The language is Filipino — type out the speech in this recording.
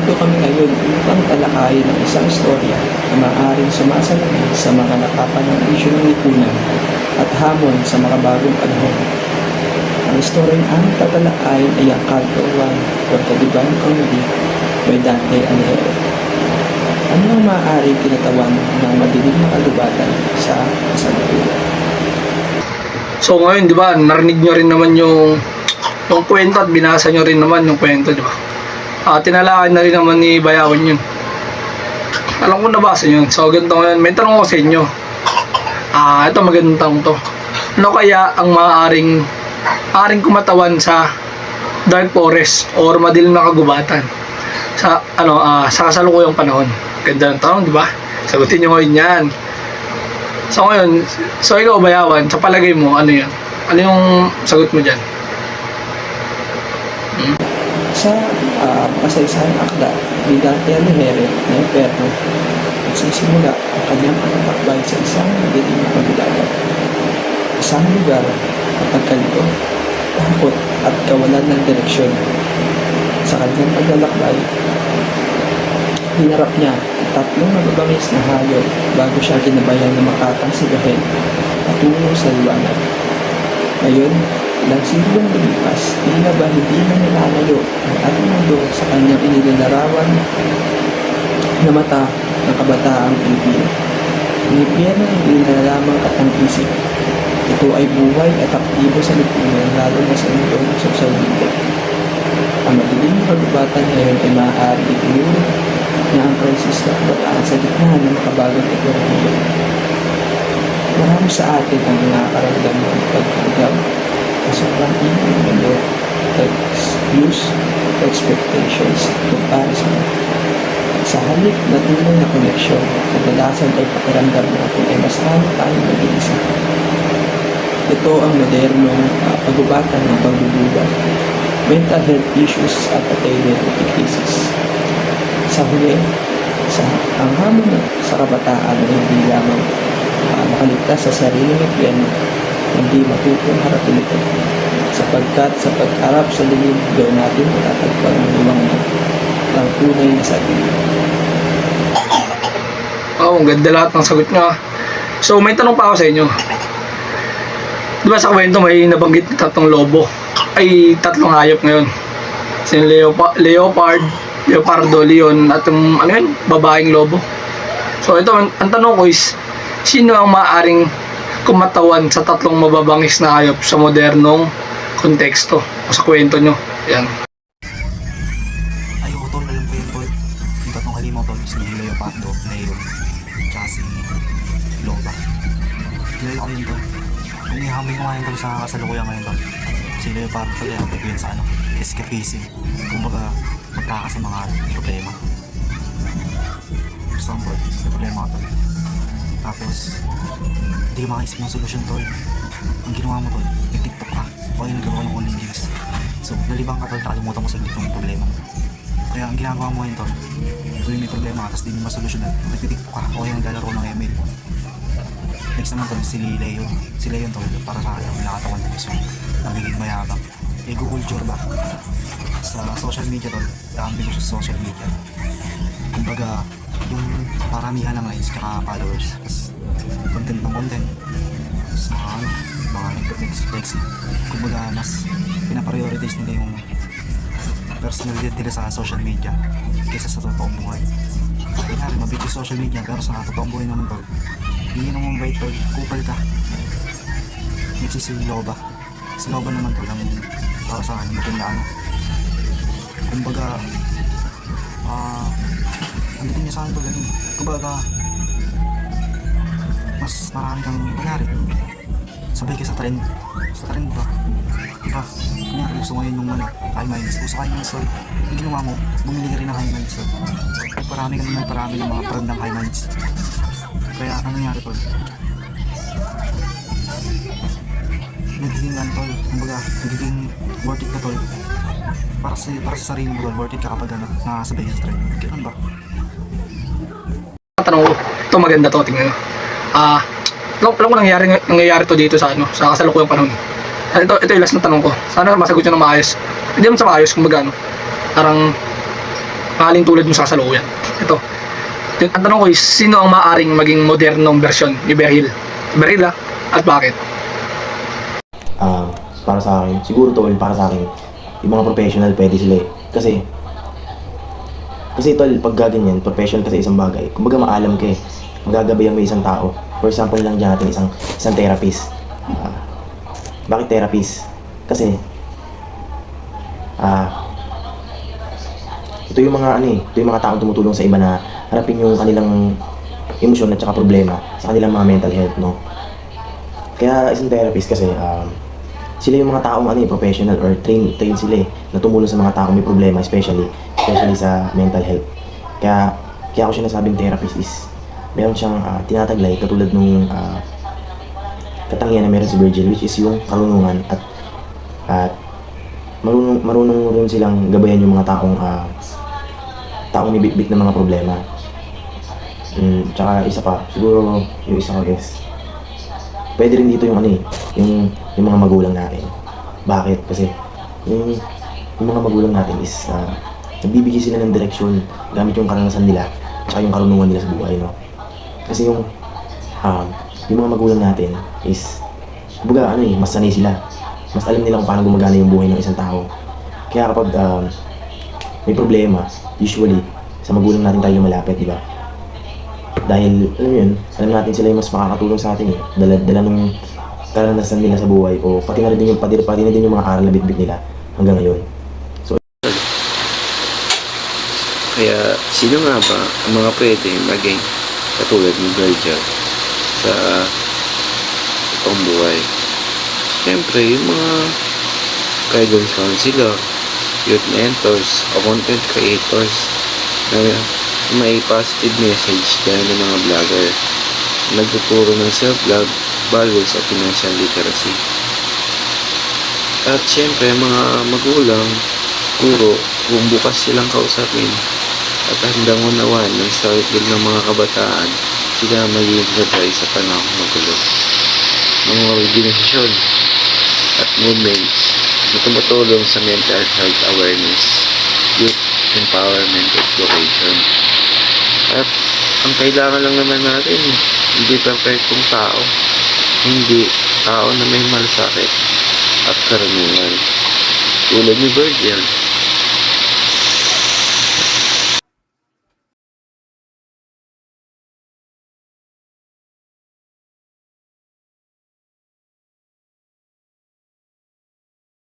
Narito kami ngayon upang talakayin ang isang istorya na maaaring sumasalamin sa mga nakapanang isyu ng lipunan at hamon sa makabagong panahon. Ang istoryang aming tatalakayin ay ang Canto 1 or The Divine Comedy by Dante Alighieri. Ano ang maaaring tinatawan ng madilim na kalubatan sa kasalukuyan? So ngayon, di ba, narinig nyo rin naman yung kwento at binasa nyo rin naman yung kwento, di ba? Tinalakan na rin naman ni Bayawan yun. Alam ko nabasa yun. So ganito ngayon, may tanong ko sa inyo. Ito magandang tanong to. Ano kaya ang maaaring kumatawan sa dark forest or madilim na kagubatan sa sa kasalukuyang panahon? Ganda ng tanong, di ba? Sagutin nyo ngayon yan. So ngayon, ikaw Bayawan, sa palagay mo, ano yan? Ano yung sagot mo dyan? Sa kasaysayang akda ni Dante Alighieri na Inferno, nagsisimula ang kanyang pagtatakbay sa isang madilim na pagdagat. Isang lugar at pagkalito, takot at kawalan ng direksyon. Sa kanyang paglalakbay, hinarap niya ang tatlong mababangis na hayop bago siya ginabayan na makatang sigahin patungo sa liwanag. Ngayon, ilang siglong lumipas, tila ba hindi na nilalayo ang ating mundo sa kanyang inilalarawan na mata ng kabataang Pilipino. Ang impyerno hindi na lamang at ang isip. Ito ay buhay at aktibo sa lipunan lalo na sa mundo ng social media. Ang madilim na kagubatan ngayon ay maaari itinuro na ang krisis na kabataan sa gitna ng makabagong ekonomiya. Marami sa atin ang nakakaramdam ng pagkagam sa sobrang ingay ng mundo, views, expectations, comparison. Sa halip na tunay na koneksyon, kadalasan ay pakiramdam natin ay mas lalo tayong nag-iisa. Ito ang modernong pagubatan ng pagdududa, mental health issues at identity crisis. Sa huli, ang hamon sa kabataan ay hindi lamang makaligtas sa sariling impyerno, hindi matutong harapin ito. Sapagkat sa pag-harap sa dilim, doon natin matatagpuan ang liwanag ng tunay na sarili. Ang ganda lahat ng sagot nyo. So may tanong pa ako sa inyo. Di ba sa kwento may nabanggit tatlong lobo? Ay, tatlong hayop ngayon. Si Leopardo, Leon, at yung babaeng lobo. So ito, ang tanong ko is, sino ang maaaring kumatawan sa tatlong mababangis na hayop sa modernong konteksto o sa kwento nyo? Yan. Ayoko tol, alam ko yun tol. Yung tatlong halimaw tol, si Leopardo, Leon, tsaka si Loba. Kilala ko yun tol. Kung ihamin ko nga yun tol sa kasalukuyan ngayon tol. Si Leopardo tol, yan yun sa escapism. Kumbaga, magkakasama nga problema. For example, may problema ka tol. Tapos, hindi ka makaisip ng solusyon tol. Ang ginawa mo tol, nag-tiktok ka o yung nagawa ng online games. So, nalibang ka tol, nakalimutan mo sa yung problema mo. Kaya ang ginagawa mo ngayon tol, tuloy may problema tapos di mo masolusyonan, nag-tiktok ka o yung naglalaro ng ML. Next naman tol, si Leon. Si Leon tol, para sa akin, nakatawan ng gusto. Nagiging mayabang. Ego culture ba? Sa social media tol, dami ko sa social media. Kumbaga, yung paramihan ng likes tsaka followers, tapos content ng content, tapos mga nag-flex. Kumbaga mas pinaprioritize nila yung personality nila sa social media kaysa sa totoong buhay. Kaya mabit yung social media pero sa totoong buhay naman tol, hindi naman bait tol, kupal ka. Next is si Loba. Si Loba naman tol, para sa akin maganda kumbaga ang dating niya sa akin tol, kumbaga mas marami kang kunyari sabay ka sa trend ba? Diba? Kunyari gusto ngayon yung high minds, gusto kayo ng sol, yung ginawa mo, bumili ka rin ng high minds tol. Ay parami ng mga brand ng high minds. Kaya ano nangyari tol? Nagiging tol, kumbaga nagiging worth it na tol. Para sa sarili mo tol, worth it ka kapag nakasabay ka sa trend. Ganun ba? Tanong ko, ito maganda to, tingnan nyo. Alam ko nangyayari to dito sa kasalukuyang panahon. Ito yung last na tanong ko. Sana masagot nyo ng maayos. Hindi naman sa maayos, kumbaga parang maling tulad yung sa kasalukuyan. Ito. Ang tanong ko is, sino ang maaaring maging modernong version ni Beryl? Beryl at bakit? Para sa akin, siguro tol, para sa akin, yung mga professional pwede sila eh. Kasi tol, pag gaganyan, professional kasi isang bagay. Kumbaga maalam ka eh. Magagabayan mo isang tao. For example lang dyan natin, isang therapist. Bakit therapist? Kasi, ito yung mga ito yung mga taong tumutulong sa iba na harapin yung kanilang emosyon at saka problema sa kanilang mga mental health, no? Kaya isang therapist kasi, sila yung mga taong professional or train sila na tumulong sa mga taong may problema, especially sa mental health. Kaya ako siya nasabing therapist is meron siyang tinataglay katulad nung katangian na meron si Virgil, which is yung karunungan at marunong rin silang gabayan yung mga taong may bitbit ng mga problema. Tsaka isa pa, siguro yung isa ko is pwede rin dito yung yung mga magulang natin. Bakit? Kasi yung mga magulang natin is nagbibigay sila ng direksyon gamit yung karanasan nila tsaka yung karunungan nila sa buhay, no? Kasi yung mga magulang natin is kumbaga mas sanay sila. Mas alam nila kung paano gumagana yung buhay ng isang tao. Kaya kapag may problema, usually sa magulang natin tayo lumalapit, di ba? Dahil, alam natin sila yung mas makakatulong sa atin eh. Dala nung karanasan nila sa buhay o pati na din yung mga aral na bitbit nila hanggang ngayon. Kaya sino nga ba ang mga pwede maging katulad ni Virgil sa itong buhay? Siyempre, yung mga guidance counselor, youth mentors, o content creators na may positive message gaya ng mga vlogger nagtuturo ng self-love, values at financial literacy. At siyempre, mga magulang, guro, kung bukas silang kausapin at handang unawaan ng struggle ng mga kabataan, sila magiging gabay sa panahon magulo. Ng mga organisasyon at movements na tumutulong sa mental health awareness, youth empowerment education. At ang kailangan lang naman natin, hindi perfectong tao, hindi tao na may malasakit at karunungan. Tulad ni Virgil,